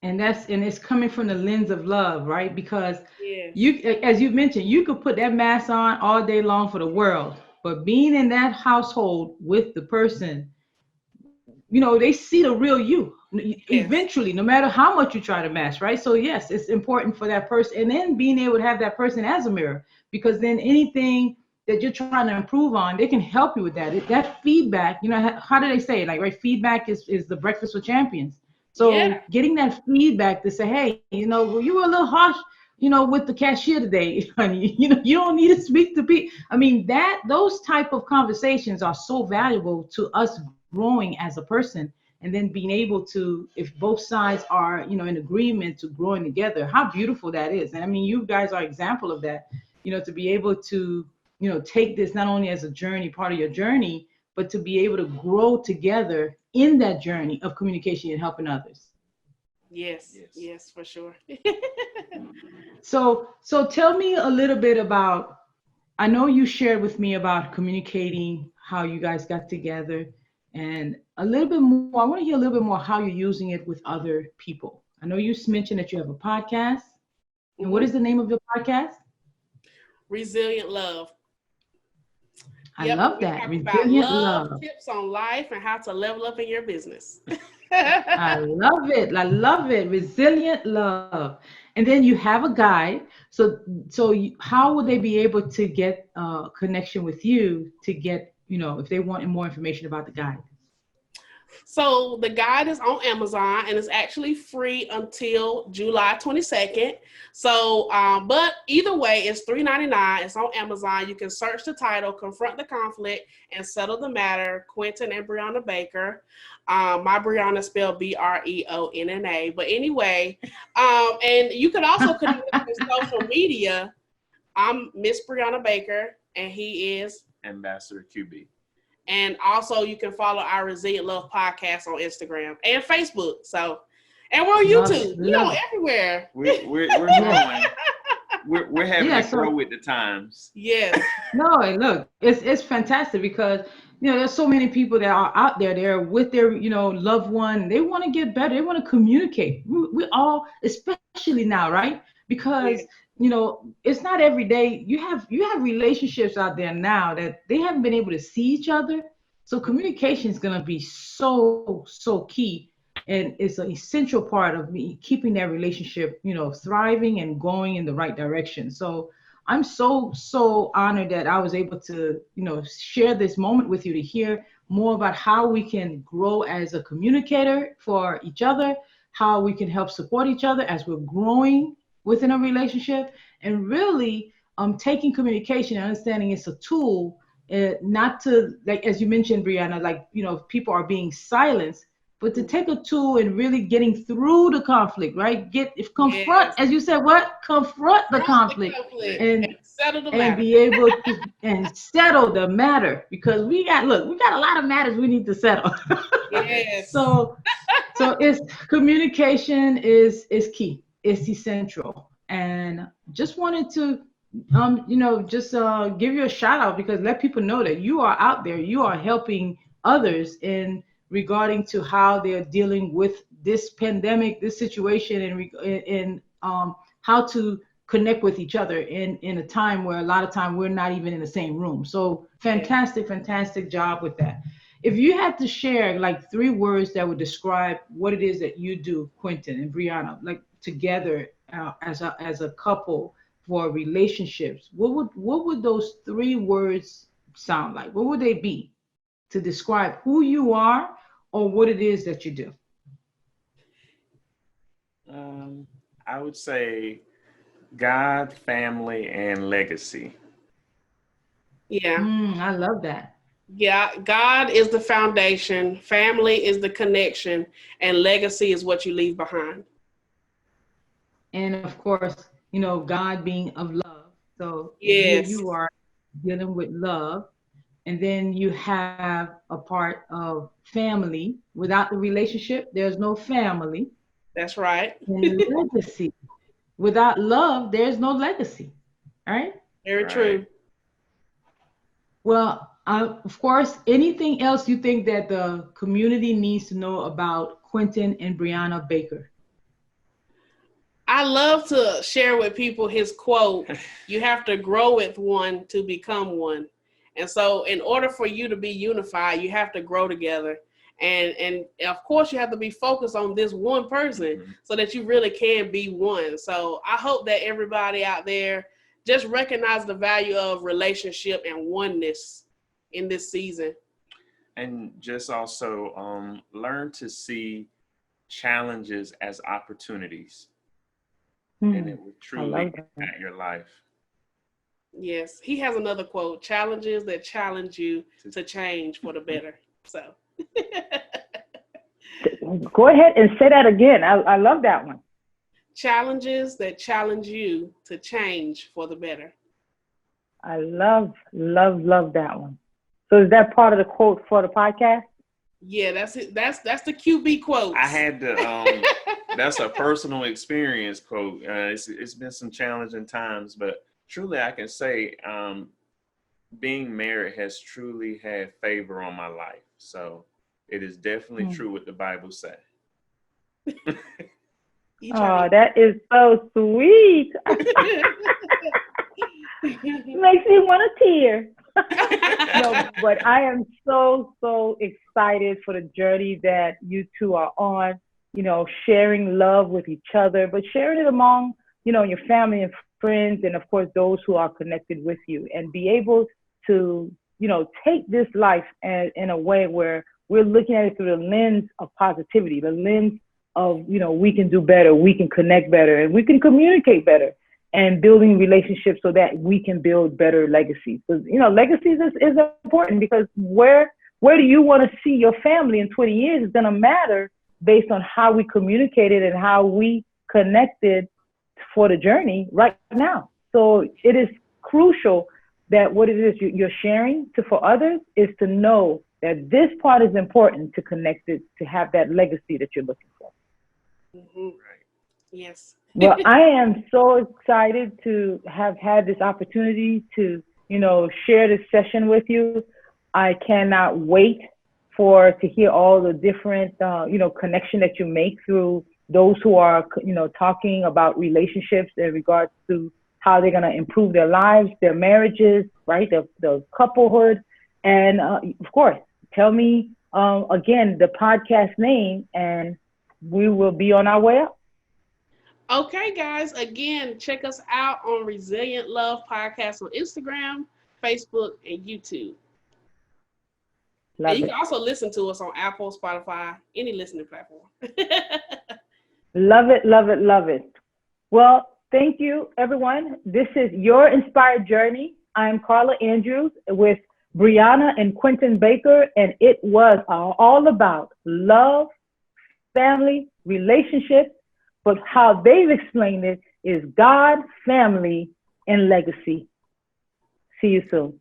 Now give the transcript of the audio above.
and it's coming from the lens of love, right? Because Yes. you, as you mentioned, you could put that mask on all day long for the world, but being in that household with the person, they see the real you Yes. eventually, no matter how much you try to mask, right? So yes, it's important for that person, and then being able to have that person as a mirror, because then anything that you're trying to improve on, they can help you with that. That feedback, how do they say it? Like, right, feedback is the breakfast with champions. Yeah. So getting that feedback to say, hey, well, you were a little harsh, with the cashier today, honey. You don't need to speak to people. I mean, those type of conversations are so valuable to us growing as a person, and then being able to, if both sides are, in agreement to growing together, how beautiful that is. And I mean, you guys are example of that, to be able to, take this not only as a journey, part of your journey, but to be able to grow together in that journey of communication and helping others. Yes. Yes. Yes, for sure. So tell me a little bit about, I know you shared with me about communicating, how you guys got together, and a little bit more. I want to hear a little bit more how you're using it with other people. I know you mentioned that you have a podcast. And what Hmm. is the name of your podcast? Resilient love. I Yep, and love we that. talk about Resilient love, love. tips on life, and how to level up in your business. I love it. I love it. Resilient love. And then you have a guide. How would they be able to get connection with you to get, if they want more information about the guide? So the guide is on Amazon and it's actually free until July 22nd. So, but either way, it's $3.99. It's on Amazon. You can search the title, Confront the Conflict and Settle the Matter, Quinton and Breonna Baker. My Breonna spelled Breonna. But anyway, and you can also connect with me on social media. I'm Miss Breonna Baker and he is. Ambassador QB. And also, you can follow our Resilient Love podcast on Instagram and Facebook. So, and we're on Love it. YouTube. We Love on it. everywhere. We're Yes. growing. We're having Yeah. to grow So with the times. Yes. no, and look, it's fantastic because there's so many people that are out there. They're with their loved one. They want to get better. They want to communicate. We all, especially now, right? Because Yeah. it's not every day. You have relationships out there now that they haven't been able to see each other. So communication is gonna be so key, and it's an essential part of me keeping that relationship thriving and going in the right direction. So I'm so honored that I was able to, share this moment with you to hear more about how we can grow as a communicator for each other, how we can help support each other as we're growing within a relationship, and really taking communication and understanding it's a tool, not to, like as you mentioned, Brianna, like people are being silenced, but to take a tool and really getting through the conflict, right? Get if confront, Yes. as you said, what confront the Confront the conflict, conflict and and settle the and matter. be able to and settle the matter, because we got a lot of matters we need to settle. Yes. So it's communication is key. It's essential, and just wanted to just give you a shout out, because let people know that you are out there, you are helping others in regarding to how they're dealing with this pandemic, this situation, and how to connect with each other in a time where a lot of time we're not even in the same room. So Yeah. fantastic job with that. If you had to share like three words that would describe what it is that you do, Quentin and Brianna, like together as a couple for relationships, what would those three words sound like? What would they be to describe who you are or what it is that you do? Um, I would say God, family, and legacy. Yeah. I love that. Yeah. God is the foundation, family is the connection, and legacy is what you leave behind. And of course, God being of love. So here Yes. you are dealing with love, and then you have a part of family. Without the relationship, there's no family. That's right. And legacy. Without love, there's no legacy. All right. Very Right. true. Well, of course, anything else you think that the community needs to know about Quentin and Brianna Baker? I love to share with people his quote, you have to grow with one to become one. And so in order for you to be unified, you have to grow together. And of course you have to be focused on this one person so that you really can be one. So I hope that everybody out there just recognize the value of relationship and oneness in this season. And just also learn to see challenges as opportunities, and it will truly impact your life. Yes, he has another quote, challenges that challenge you to change for the better. So Go ahead and say that again. I love that one. Challenges that challenge you to change for the better. I love that one. So is that part of the quote for the podcast? Yeah, that's it. That's the QB quote. I had to. That's a personal experience quote. It's been some challenging times, but truly I can say being married has truly had favor on my life. So it is definitely true what the Bible says. Oh, that is so sweet. Makes me want to tear. No, but I am so excited for the journey that you two are on, sharing love with each other, but sharing it among, your family and friends, and of course, those who are connected with you, and be able to, take this life in a way where we're looking at it through the lens of positivity, the lens of, we can do better, we can connect better, and we can communicate better, and building relationships so that we can build better legacies. Because, legacies is important, because where do you want to see your family in 20 years is going to matter based on how we communicated and how we connected for the journey right now. So it is crucial that what it is you're sharing for others is to know that this part is important to connect it, to have that legacy that you're looking for. Mm-hmm. Right. Yes. Well, I am so excited to have had this opportunity to, share this session with you. I cannot wait to hear all the different, connection that you make through those who are, talking about relationships in regards to how they're going to improve their lives, their marriages, right? The couplehood. And of course, tell me again, the podcast name, and we will be on our way up. Okay, guys, again, check us out on Resilient Love Podcast on Instagram, Facebook, and YouTube. And you can also listen to us on Apple, Spotify, any listening platform. Love it. Well, thank you, everyone. This is Your Inspired Journey. I'm Carla Andrews with Breonna and Quinton Baker, and it was all about love, family, relationships, but how they've explained it is God, family, and legacy. See you soon.